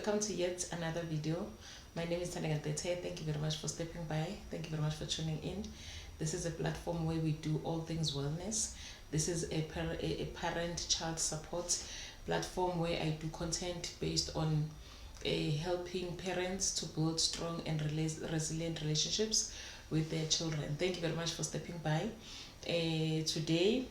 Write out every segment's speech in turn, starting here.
welcome to yet another video. My name is Tanya Gatete. Thank you very much for stepping by. Thank you very much for tuning in. This is a platform where we do all things wellness. This is a parent-child support platform where I do content based on helping parents to build strong and resilient relationships with their children. Thank you very much for stepping by. Today,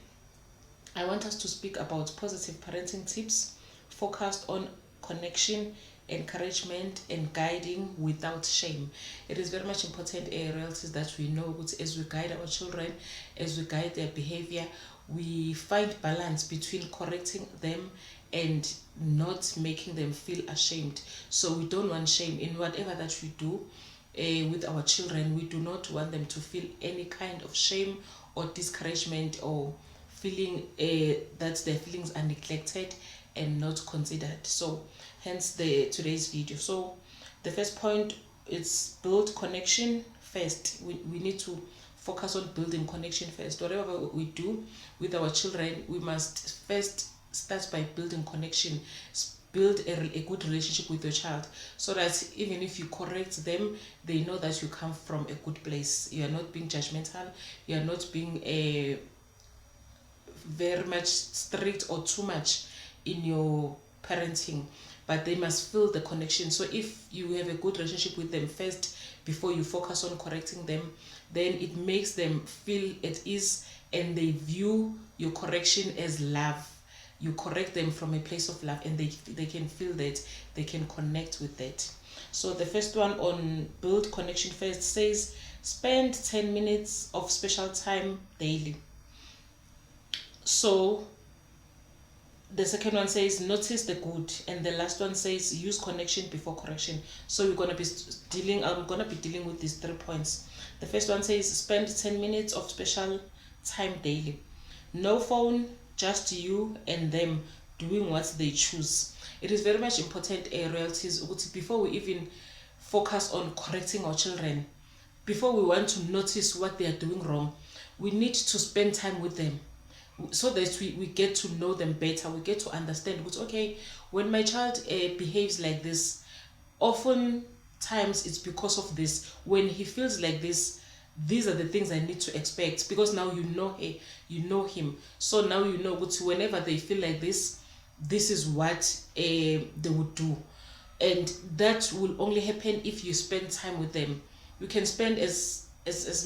I want us to speak about positive parenting tips focused on connection, encouragement, and guiding without shame. It is very much important, royalties, that we know as we guide our children, as we guide their behavior, we find balance between correcting them and not making them feel ashamed. So we don't want shame in whatever that we do with our children. We do not want them to feel any kind of shame or discouragement or feeling that their feelings are neglected and not considered. So hence today's video. So the first point is build connection first. We need to focus on building connection first. Whatever we do with our children, we must first start by building connection. Build a good relationship with your child, so that even if you correct them, they know that you come from a good place. You are not being judgmental, you are not being very much strict or too much in your parenting, but they must feel the connection. So if you have a good relationship with them first before you focus on correcting them, then it makes them feel at ease and they view your correction as love. You correct them from a place of love and they can feel that, they can connect with that. So the first one on build connection first says spend 10 minutes of special time daily. So the second one says notice the good, and the last one says use connection before correction. So I'm gonna be dealing with these 3 points. The first one says spend 10 minutes of special time daily. No phone, just you and them doing what they choose. It is very much important, royalties, before we even focus on correcting our children, before we want to notice what they are doing wrong, we need to spend time with them, so that we get to know them better. We get to understand, okay, when my child behaves like this, often times it's because of this. When he feels like this, these are the things I need to expect, because now you know you know him. So now you know whenever they feel like this is what they would do. And that will only happen if you spend time with them. You can spend as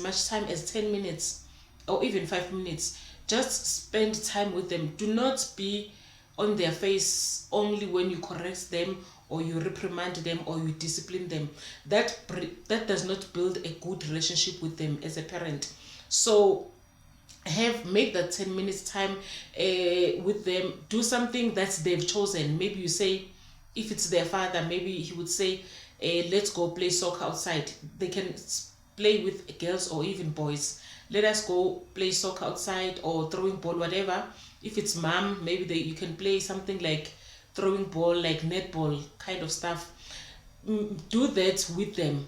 much time as 10 minutes or even 5 minutes. Just spend time with them. Do not be on their face only when you correct them or you reprimand them or you discipline them. That does not build a good relationship with them as a parent. So make that 10 minutes time with them. Do something that they've chosen. Maybe you say, if it's their father, maybe he would say, let's go play soccer outside. They can play with girls or even boys. Let us go play soccer outside or throwing ball, whatever. If it's mom, maybe you can play something like throwing ball, like netball kind of stuff. Do that with them.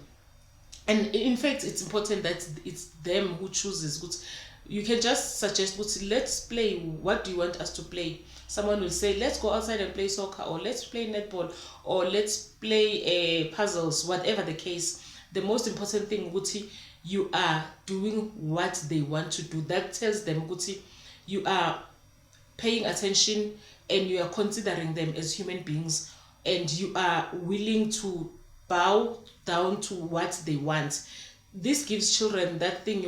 And in fact, it's important that it's them who chooses. You can just suggest, let's play. What do you want us to play? Someone will say, let's go outside and play soccer, or let's play netball, or let's play puzzles, whatever the case. The most important thing, you are doing what they want to do. That tells them, you are paying attention and you are considering them as human beings, and you are willing to bow down to what they want. This gives children that thing,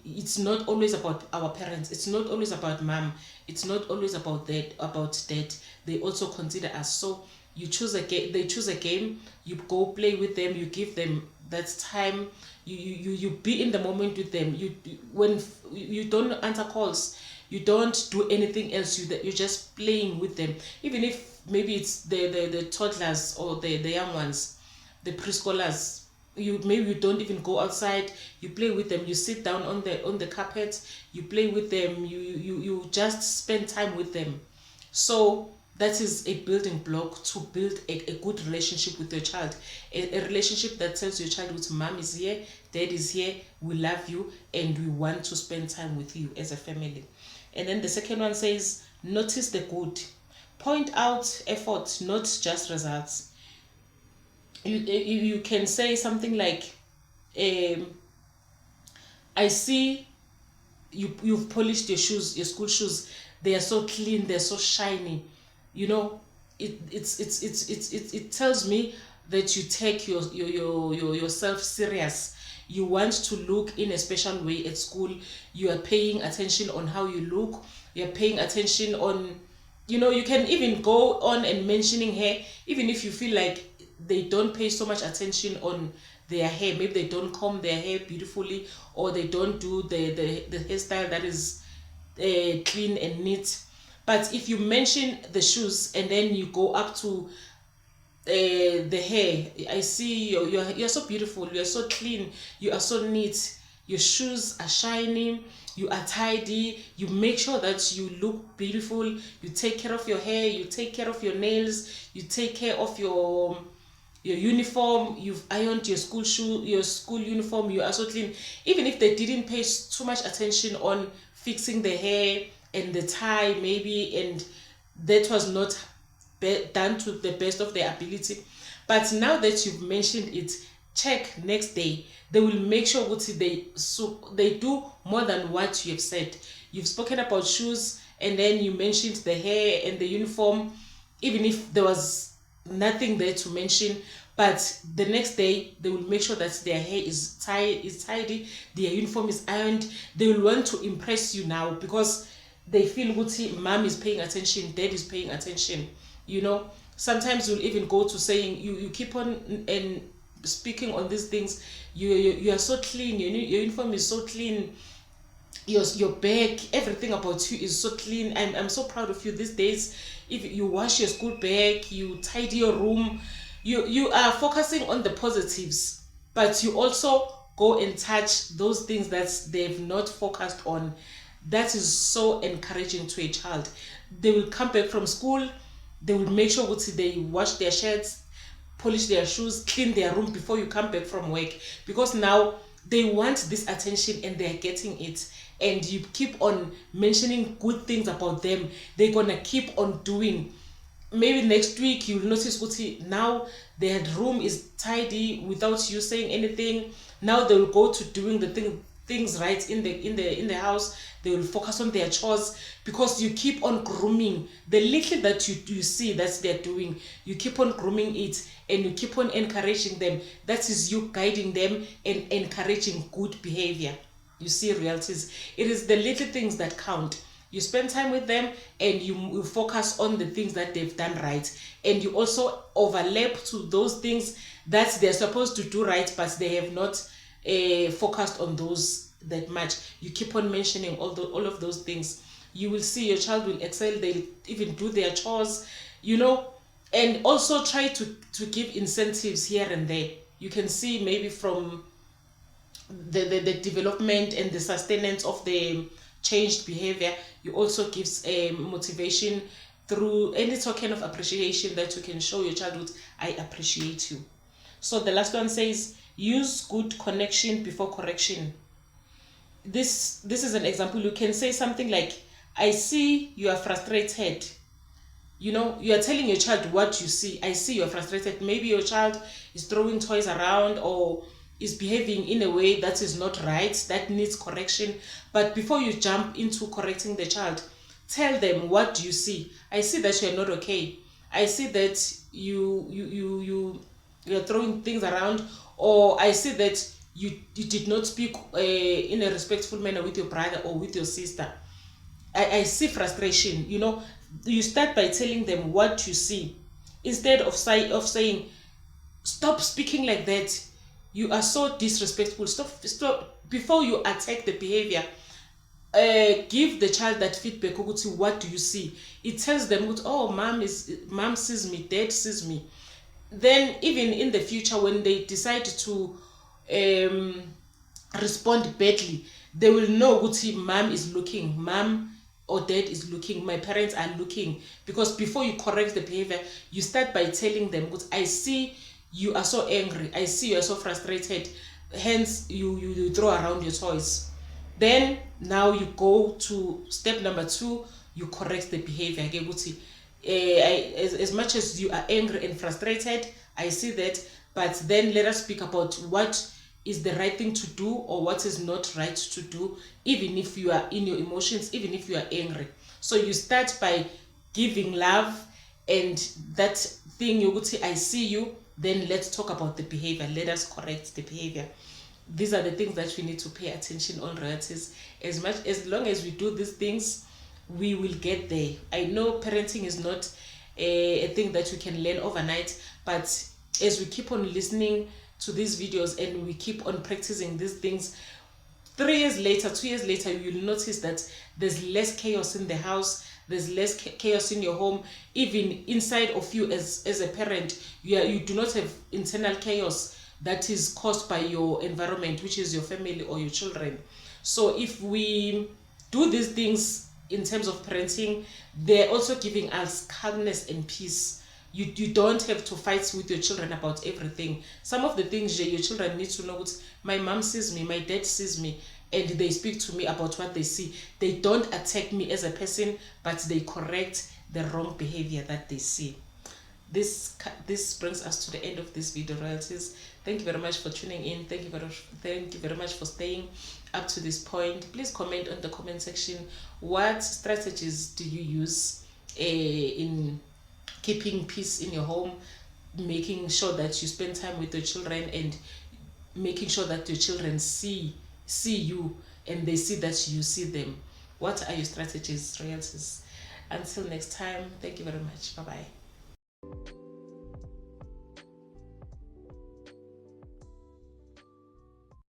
it's not always about our parents, it's not always about mom, it's not always about dad. They also consider us. So you choose a game, they choose a game, you go play with them, you give them that time, you be in the moment with them. When you don't answer calls, you don't do anything else, you're just playing with them. Even if maybe it's the toddlers or the young ones, the preschoolers, maybe you don't even go outside, you play with them, you sit down on the carpet, you play with them, you just spend time with them. So that is a building block to build a good relationship with your child. A relationship that tells your child, mom is here, dad is here, we love you, and we want to spend time with you as a family. And then the second one says, notice the good. Point out effort, not just results. you can say something like, I see you've polished your shoes, your school shoes. They are so clean, they're so shiny. You know, it tells me that you take yourself serious. You want to look in a special way at school. You are paying attention on how you look. You're paying attention on, you can even go on and mentioning hair, even if you feel like they don't pay so much attention on their hair. Maybe they don't comb their hair beautifully, or they don't do the hairstyle that is clean and neat. But if you mention the shoes and then you go up to the hair, I see you're so beautiful, you're so clean, you are so neat, your shoes are shining, you are tidy, you make sure that you look beautiful, you take care of your hair, you take care of your nails, you take care of your uniform, you've ironed your your school uniform, you are so clean. Even if they didn't pay too much attention on fixing the hair and the tie maybe, and that was not done to the best of their ability, but now that you've mentioned it, check next day, they will make sure they do more than what you have said. You've spoken about shoes, and then you mentioned the hair and the uniform, even if there was nothing there to mention. But the next day they will make sure that their hair is tidy, their uniform is ironed. They will want to impress you now, because they feel good, mom is paying attention, dad is paying attention. Sometimes you'll even go to saying, you keep on and speaking on these things. You are so clean, your uniform is so clean, your bag, everything about you is so clean. I'm so proud of you these days. If you wash your school bag, you tidy your room, you are focusing on the positives, but you also go and touch those things that they've not focused on. That is so encouraging to a child. They will come back from school, they will make sure they wash their shirts, polish their shoes, clean their room before you come back from work, because now they want this attention and they're getting it. And you keep on mentioning good things about them, they're gonna keep on doing. Maybe next week you'll notice now their room is tidy without you saying anything. Now they will go to doing the things right in the house. They will focus on their chores, because you keep on grooming the little that you see that they're doing. You keep on grooming it, and you keep on encouraging them. That is you guiding them and encouraging good behavior. You see, realities, it is the little things that count. You spend time with them, and you focus on the things that they've done right, and you also overlap to those things that they're supposed to do right, but they have not focused on those that much. You keep on mentioning all of those things. You will see your child will excel. They'll even do their chores, and also try to give incentives here and there. You can see maybe from the development and the sustenance of the changed behavior. You also gives a motivation through any token of appreciation that you can show your child with, I appreciate you. So the last one says, use good connection before correction. This is an example. You can say something like, I see you are frustrated. You are telling your child what you see. I see you are frustrated. Maybe your child is throwing toys around, or is behaving in a way that is not right, that needs correction. But before you jump into correcting the child, tell them, what do you see? I see that you're not okay. I see that you're throwing things around, or I see that you did not speak in a respectful manner with your brother or with your sister. I see frustration. You start by telling them what you see, instead of saying, stop speaking like that, you are so disrespectful. Stop. Before you attack the behavior, give the child that feedback. What do you see? It tells them, oh, mom sees me, dad sees me. Then even in the future, when they decide to respond badly, they will know mom is looking, mom or dad is looking, my parents are looking. Because before you correct the behavior, you start by telling them, I see you are so angry, I see you are so frustrated, hence you throw around your toys. Then now you go to step number 2, you correct the behavior. As much as you are angry and frustrated, I see that, but then let us speak about what is the right thing to do or what is not right to do, even if you are in your emotions, even if you are angry. So you start by giving love, and that thing you would say, I see you, then let's talk about the behavior, let us correct the behavior. These are the things that we need to pay attention on, royalties. As long as we do these things, we will get there. I know parenting is not a thing that you can learn overnight, but as we keep on listening to these videos and we keep on practicing these things, 3 years later, 2 years later, you'll notice that there's less chaos in the house, there's less chaos in your home. Even inside of you as a parent, you do not have internal chaos that is caused by your environment, which is your family or your children. So if we do these things in terms of parenting, they're also giving us calmness and peace. You don't have to fight with your children about everything. Some of the things your children need to know, my mom sees me, my dad sees me, and they speak to me about what they see. They don't attack me as a person, but they correct the wrong behavior that they see. This brings us to the end of this video, royalties. Thank you very much for tuning in. Thank you very much for staying up to this point. Please comment on the comment section, what strategies do you use in keeping peace in your home, making sure that you spend time with your children, and making sure that your children see you and they see that you see them. What are your strategies, royalties? Until next time, thank you very much. Bye bye.